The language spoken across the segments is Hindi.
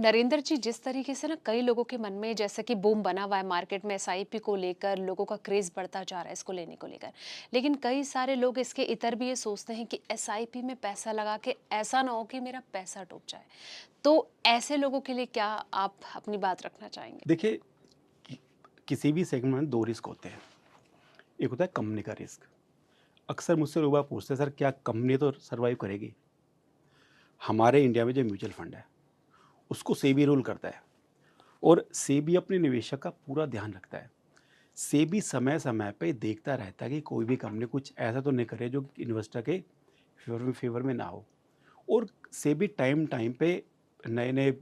नरेंद्र जी, जिस तरीके से ना कई लोगों के मन में जैसे कि बूम बना हुआ है मार्केट में एसआईपी को लेकर, लोगों का क्रेज बढ़ता जा रहा है इसको लेने को लेकर। लेकिन कई सारे लोग इसके इतर भी ये सोचते हैं कि एसआईपी में पैसा लगा के ऐसा ना हो कि मेरा पैसा डूब जाए। तो ऐसे लोगों के लिए क्या आप अपनी बात रखना चाहेंगे? देखिए, कि किसी भी सेगमेंट में 2 रिस्क होते हैं। एक होता है कंपनी का रिस्क। अक्सर मुझसे लोग बाग पूछते हैं, सर क्या कंपनी तो सर्वाइव करेगी? हमारे इंडिया में जो म्यूचुअल फंड है, उसको सेबी रूल करता है और सेबी अपने निवेशक का पूरा ध्यान रखता है। सेबी समय-समय पे देखता रहता है कि कोई भी कंपनी कुछ ऐसा तो नहीं करे जो इन्वेस्टर के फ़ेवर में ना हो, और सेबी टाइम-टाइम पे नए-नए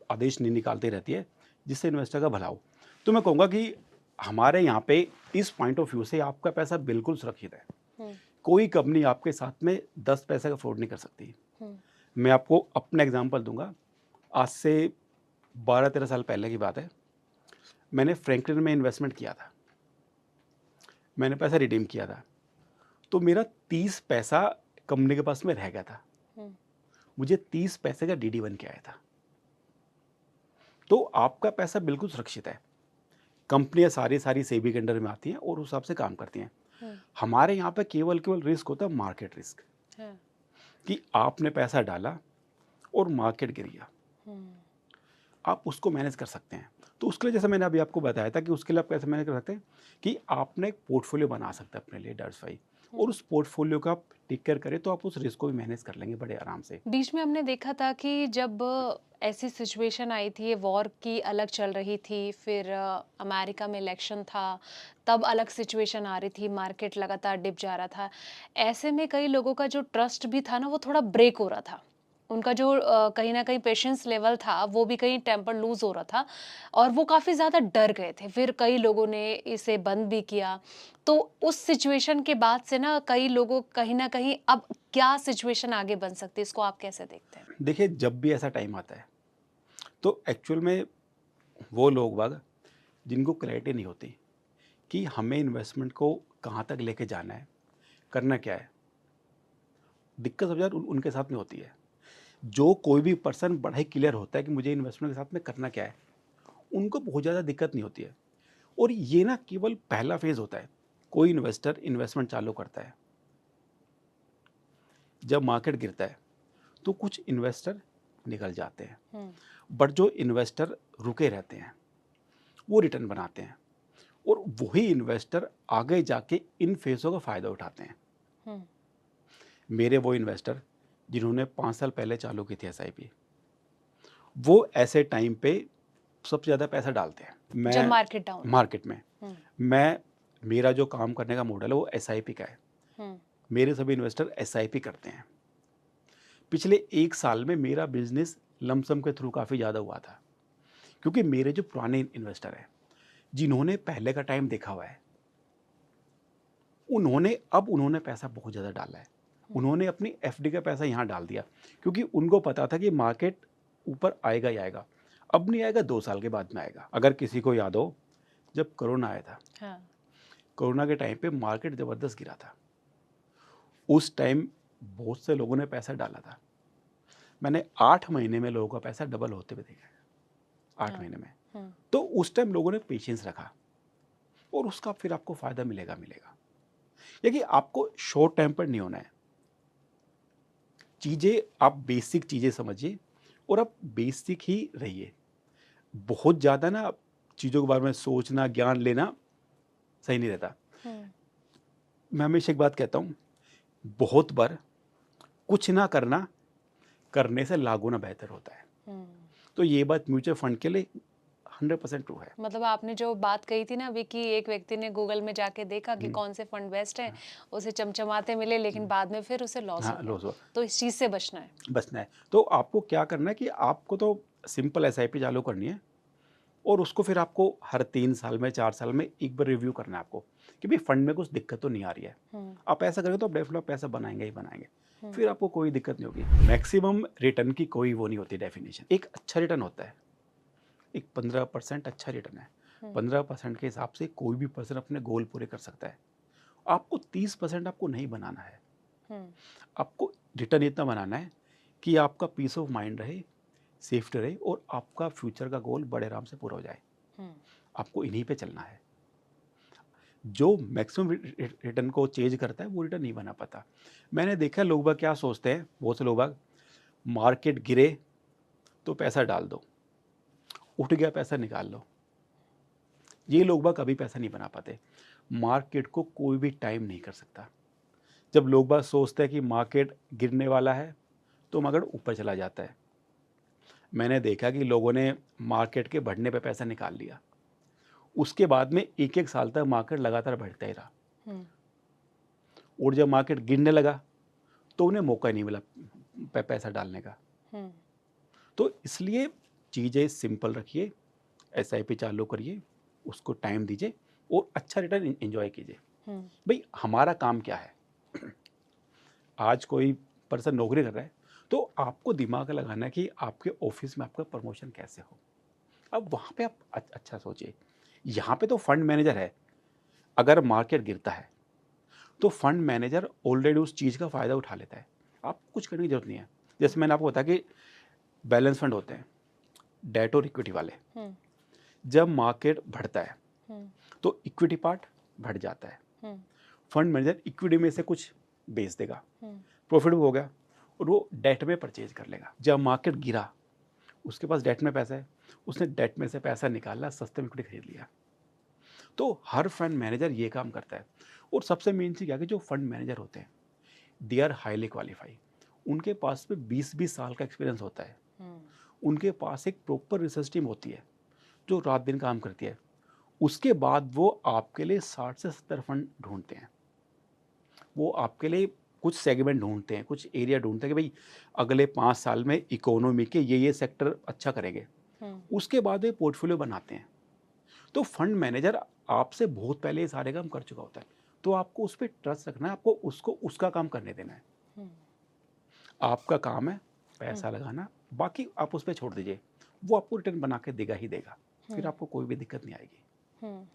आदेश निकालती रहती है, जिससे इन्वेस्टर का भला हो। तो मैं कहूँगा कि हमारे यहाँ पे इस पॉइंट ऑफ व्यू से आपका पैसा बिल्कुल सुरक्षित है। हम्म। कोई कंपनी आपके साथ में 10 पैसे का फ्रॉड नहीं कर सकती। हम्म। मैं आपको अपना एग्ज़ाम्पल दूँगा। आज से 12-13 साल पहले की बात है। मैंने फ्रैंकलिन में इन्वेस्टमेंट किया था। मैंने पैसा रिडीम किया था। तो मेरा 30 पैसा कंपनी के पास में रह गया था। हम्म। मुझे 30 पैसे का डीडी बन के आया था। तो आपका पैसा बिल्कुल सुरक्षित है। कंपनियाँ सारी सेबी के अंडर में आती हैं और उस हिसाब से काम करती हैं। हम्म। हमारे यहाँ पे केवल रिस्क होता है मार्केट रिस्क, हाँ। कि आपने पैसा डाला और मार्केट गिर गया। हम्म। आप उसको मैनेज कर सकते हैं। तो उसके लिए जैसे मैंने अभी आपको बताया था कि उसके लिए आप कैसे मैनेज कर सकते हैं, कि आपने एक पोर्टफोलियो बना सकते हैं अपने लिए डाइवर्सिफ़ाई, और हम्म। उस पोर्टफोलियो को आप टेक केयर करें तो आप उस रिस्क को भी मैनेज कर लेंगे बड़े आराम से। बीच में हमने देखा था कि जब ऐसी सिचुएशन आई थी, ये वॉर की अलग चल रही थी, फिर अमेरिका में इलेक्शन था, तब अलग सिचुएशन आ रही थी, मार्केट लगातार डिप जा रहा था। ऐसे में कई लोगों का जो ट्रस्ट भी था ना, वो थोड़ा ब्रेक हो रहा था। उनका जो कहीं न कहीं पेशेंस लेवल था, वो भी कहीं टेम्पर लूज़ हो रहा था और वो काफ़ी ज़्यादा डर गए थे। फिर कई लोगों ने इसे बंद भी किया। तो उस सिचुएशन के बाद से ना कई लोगों कहीं न कहीं अब क्या सिचुएशन आगे बन सकती है, इसको आप कैसे देखते हैं? देखिए, जब भी ऐसा टाइम आता है, तो एक्चुअल में वो लोग बाग जिनको क्लैरिटी नहीं होती कि हमें इन्वेस्टमेंट को कहाँ तक लेके जाना है, करना क्या है, दिक्कत सबसे ज़्यादा उनके साथ में होती है। जो कोई भी पर्सन बड़ा ही क्लियर होता है कि मुझे इन्वेस्टमेंट के साथ में करना क्या है, उनको बहुत ज़्यादा दिक्कत नहीं होती है। और ये ना केवल पहला फेज़ होता है। कोई इन्वेस्टर इन्वेस्टमेंट चालू करता है, जब मार्केट गिरता है, तो कुछ इन्वेस्टर निकल जाते हैं। हुँ। बट जो इन्वेस्टर रुके रहते हैं, वो रिटर्न बनाते हैं, और वही इन्वेस्टर आगे जाके इन फेज़ों का फ़ायदा उठाते हैं। हुँ। मेरे वो इन्वेस्टर जिन्होंने 5 साल पहले चालू की थी एसआईपी, वो ऐसे टाइम पे सबसे ज़्यादा पैसा डालते हैं। जब मैं मार्केट डाउन हो। मार्केट में हुँ। मैं मेरा जो काम करने का मॉडल है वो एसआईपी का है। हुँ। मेरे सभी इन्वेस्टर एसआईपी करते हैं। पिछले 1 साल में मेरा बिज़नेस लमसम के थ्रू काफ़ी ज़्यादा हुआ था, क्योंकि मेरे जो पुराने इन्वेस्टर हैं, जिन्होंने पहले का टाइम देखा हुआ है, उन्होंने पैसा बहुत ज़्यादा डाला है। हुँ। उन्होंने अपनी एफडी का पैसा यहाँ डाल दिया, क्योंकि उनको पता था कि मार्केट ऊपर आएगा ही आएगा। अब नहीं आएगा, 2 साल के बाद में आएगा। अगर किसी को याद हो, जब कोरोना आया था, हाँ। कोरोना के टाइम पे मार्केट ज़बरदस्त गिरा था। उस टाइम बहुत से लोगों ने पैसा डाला था। मैंने 8 महीने में लोगों का पैसा डबल होते हुए देखा है, 8 हाँ। महीने में। हुँ। तो उस टाइम लोगों ने पेशेंस रखा, और उसका फिर आपको फ़ायदा मिलेगा। देखिए, आपको शॉर्ट टाइम पर नहीं होना है। चीज़ें आप बेसिक चीज़ें समझिए, और आप बेसिक ही रहिए। बहुत ज़्यादा ना चीज़ों के बारे में सोचना, ज्ञान लेना सही नहीं रहता। हुँ। मैं हमेशा एक बात कहता हूँ, बहुत बार कुछ ना करना, करने से लाख गुना बेहतर होता है। हुँ। तो ये बात म्यूचुअल फंड के लिए 100% ट्रू है। मतलब आपने जो बात कही थी ना अभी कि एक व्यक्ति ने गूगल में जाके देखा कि हुँ, कौन से फंड बेस्ट हैं, हाँ, उसे चमचमाते मिले लेकिन हुँ, बाद में फिर उसे लॉस हाँ, हो गया। लॉस हुआ, तो इस चीज़ से बचना है। बचना है। तो आपको क्या करना है कि आपको तो सिंपल एसआईपी चालू करनी है, और उसको फिर आपको हर 3 साल में, 4 साल में एक बार रिव्यू करना है आपको, कि भई फंड में कुछ दिक्कत तो नहीं आ रही है। हुँ। आप ऐसा करेंगे तो आप डेफ़िनेटली पैसा बनाएँगे ही बनाएँगे। हुँ। फिर आपको कोई दिक्कत नहीं होगी। मैक्सिमम रिटर्न की कोई वो नहीं होती डेफ़िनिशन। एक अच्छा रिटर्न होता है, एक 15% अच्छा रिटर्न है। हुँ। 15% के हिसाब से कोई भी पर्सन अपने गोल पूरे कर सकता है। आपको 30% आपको नहीं बनाना है। हुँ। आपको रिटर्न इतना बनाना है कि आपका पीस ऑफ माइंड रहे, सेफ्टी रहे और आपका फ्यूचर का गोल बड़े आराम से पूरा हो जाए। हुँ, आपको इन्हीं पे चलना है। जो मैक्सिमम रिटर्न को चेंज करता है वो रिटर्न नहीं बना पाता। मैंने देखा है लोग बाग क्या सोचते हैं, बहुत से लोग बाग, मार्केट गिरे तो पैसा डाल दो, उठ गया पैसा निकाल लो। ये लोग बाग कभी पैसा नहीं बना पाते। मार्केट को कोई भी टाइम नहीं कर सकता। जब लोग बाग सोचते हैं कि मार्केट गिरने वाला है तो मार्केट ऊपर चला जाता है। मैंने देखा कि लोगों ने मार्केट के बढ़ने पे पैसा निकाल लिया, उसके बाद में एक एक साल तक मार्केट लगातार बढ़ता ही रहा, हुँ, और जब मार्केट गिरने लगा तो उन्हें मौका ही नहीं मिला पैसा डालने का। हुँ, तो इसलिए चीज़ें सिंपल रखिए, एसआईपी चालू करिए, उसको टाइम दीजिए और अच्छा रिटर्न एंजॉय कीजिए। हुँ, भाई हमारा काम क्या है? आज कोई पर्सन नौकरी कर रहा है तो आपको दिमाग लगाना है कि आपके ऑफिस में आपका प्रमोशन कैसे हो। अब वहाँ पे आप अच्छा सोचिए। यहाँ पे तो फंड मैनेजर है, अगर मार्केट गिरता है तो फंड मैनेजर ऑलरेडी उस चीज़ का फ़ायदा उठा लेता है। आपको कुछ करने की ज़रूरत नहीं है। जैसे मैंने आपको बताया कि बैलेंस फंड होते हैं, डेट और इक्विटी वाले। हुँ, जब मार्केट बढ़ता है हुँ, तो इक्विटी पार्ट बढ़ जाता है। हुँ, फंड मैनेजर इक्विटी में से कुछ बेच देगा, हुँ, प्रॉफिट हो गया, और वो डेट में परचेज कर लेगा। जब मार्केट गिरा, उसके पास डेट में पैसा है, उसने डेट में से पैसा निकाला, सस्ते में इक्विटी खरीद लिया। तो हर फंड मैनेजर ये काम करता है। और सबसे मेन चीज़ क्या है कि जो फंड मैनेजर होते हैं, दे आर हाईली क्वालिफाई। उनके पास में 20-20 साल का एक्सपीरियंस होता है। हुँ, उनके पास एक प्रॉपर रिसर्च टीम होती है जो रात दिन काम करती है। उसके बाद वो आपके लिए 60 से 70 फंड ढूंढते हैं। वो आपके लिए कुछ सेगमेंट ढूंढते हैं, कुछ एरिया ढूंढते हैं कि भाई अगले 5 साल में इकोनॉमी के ये सेक्टर अच्छा करेंगे। हुँ, उसके बाद वे पोर्टफोलियो बनाते हैं। तो फंड मैनेजर आपसे बहुत पहले ये सारे काम कर चुका होता है। तो आपको उस पे ट्रस्ट रखना है, आपको उसको उसका काम करने देना है। हुँ, आपका काम है हुँ, पैसा लगाना, बाकी आप उस पे छोड़ दीजिए। वो आपको रिटर्न बना के देगा ही देगा। फिर हुँ, आपको कोई भी दिक्कत नहीं आएगी। हुँ।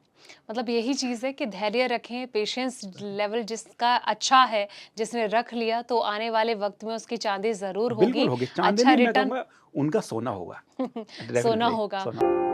मतलब यही चीज़ है कि धैर्य रखें, पेशेंस लेवल जिसका अच्छा है, जिसने रख लिया तो आने वाले वक़्त में उसकी चाँदी ज़रूर बिल्कुल होगी, होगी, चाँदी अच्छा नहीं मैं रिटर्न कहूँगा उनका सोना होगा। सोना डेफ़िनिटली होगा। सोना।